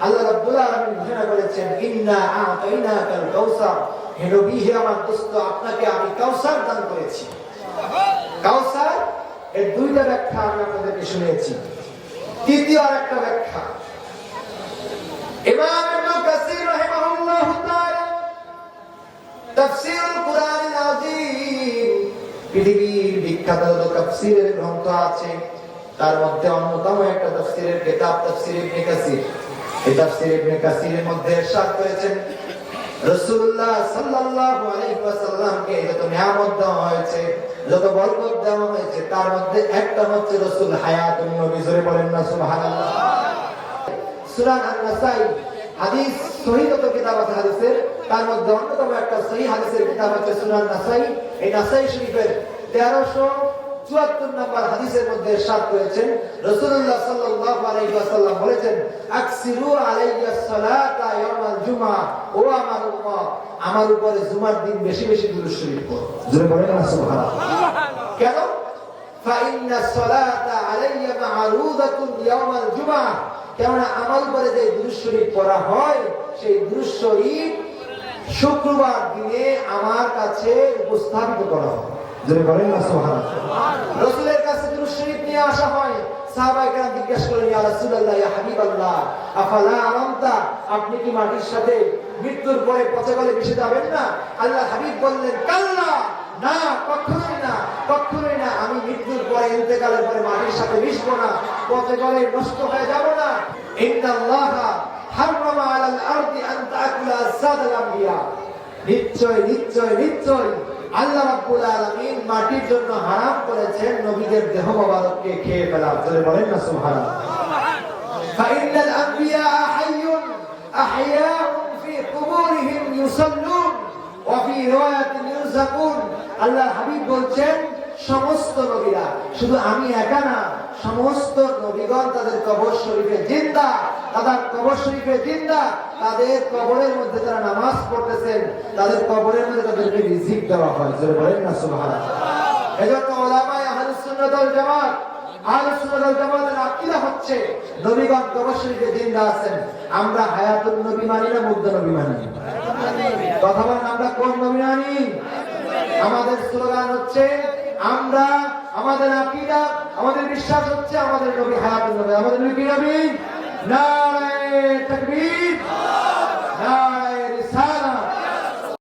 আল্লাহ রাব্বুল আলামিন ঘোষণা করেছেন ইন্না আ'তাইনাকাল কাউসার, হে নবী হে আমার দোস্ত আপনাকে আমি কাউসার দান করেছি। কাউসার এর দুইটা ব্যাখ্যা আমি আপনাদেরকে শুনিয়েছি। তৃতীয় আরেকটা ব্যাখ্যা ইমাম ইবনে কাসির রাহিমাহুল্লাহু তাআলা তাফসীরুল কুরআনিল আযীম, পৃথিবীর বিখ্যাত তাফসীরের গ্রন্থ আছে, তার মধ্যে অন্যতম একটা তাফসীরের কিতাব তাফসীর ইবনে কাসির। এই তাফসীর ইবনে কাসিরের মধ্যে ইরশাদ করেছেন রাসূলুল্লাহ সাল্লাল্লাহু আলাইহি ওয়াসাল্লামকে যত নিয়ামত দেওয়া হয়েছে, যত বরকত দেওয়া হয়েছে, তার মধ্যে একটা হচ্ছে রাসূল হায়াতুন নবী। জোরে বলেন না সুবহানাল্লাহ। সুনান আন-নাসাই হাদিস সহিহ যত কিতাব আছে হাদিসের, তার মধ্যে অন্যতম একটা সহিহ হাদিসের কিতাব আছে সুনান নাসাই। এই নাসাই শরীফের 1374 নম্বর হাদিসের মধ্যে ইরশাদ করেছেন রাসূলুল্লাহ সাল্লাল্লাহু আলাইহি ওয়াসাল্লাম বলেছেন আকসিরু আলাইহিস সালাতা ইয়াউমাল জুমআ, ও আমার উম্মত আমার উপরে জুমার দিন বেশি বেশি দুরূদ শরীফ পড়ো। জোরে বলেন না সুবহানাল্লাহ। কেন? ফা ইন্নাস সালাতা আলাইয়া মা'রুদাতুন ইয়াউমাল জুমআ, কেননা আমার উপরে যে দুরূদ শরীফ পড়া হয় সেই দুরূদ শরীফ শুক্রবার দিনে আমার কাছে উপস্থাপিত করা হয়। যদি বলেন না সুবহানাল্লাহ। রাসূলের কাছে দুরূদ শরীফ নিয়ে আসা হয়, সাহাবায়ে কেরাম জিজ্ঞাসা করলেন ইয়া রাসূলুল্লাহ ইয়া হাবিবাল্লাহ আফালা আরামতা, আপনি কি মাটির সাথে মৃত্যুর পরে পচে গলে মিশে যাবেন না? আল্লাহ হাবিব বললেন কাল্লা, না কখনোই না, কখনোই না, আমি মৃত্যুর পরে ইন্তেকালের পরে মাটির সাথে মিশবো না, পচে গলে নষ্ট হয়ে যাব না। ইন্নাল্লাহা হারামা আলাল আরদি আন তাকুলা সাদাল আমবিয়া, নিশ্চয় নিশ্চয় নিশ্চয় আল্লাহ রাব্বুল আলামিন মাটির জন্য হারাম করেছেন নবীদের দেহ মোবারককে খেয়ে ফেলা। জোরে বলেন না সুবহানাল্লাহ। ফাইনাল আমবিয়া হাইয়ুন আহইয়াউন ফি কুবুরিহিম ইউসাল্লুন ওয়া ফি রিওয়ায়াতিন ইউযাকুন। আল্লাহর হাবিব বলছেন সমস্ত নবীরা, শুধু আমি একা না, সমস্ত নবীগণ তাদের কবর শরীফে জিন্দা, তাদের কবর শরীফে জিন্দা, তাদের কবরের মধ্যে তারা নামাজ পড়তেছেন, তাদের কবরের মধ্যে তাদেরকে রিজিক দেওয়া হয়। জোরে বলেন না সুবহানাল্লাহ। এজন্য উলামায়ে আহলুস সুন্নাত ওয়াল জামাত, আহলুস সুন্নাত ওয়াল জামাতের আকীদা হচ্ছে নবীগণ কবর শরীফে জিন্দা আছেন। আমরা হায়াতুন নবী মানি না মুর্দা নবী মানি? কথা বলেন, আমরা কোন নবী মানি? আমাদের স্লোগান হচ্ছে, আমরা আমাদের আকীদা, আমাদের বিশ্বাস হচ্ছে আমাদের নবী হায়াতুন নবী। আমাদের নবী কি নবী? নারে তাকবীর।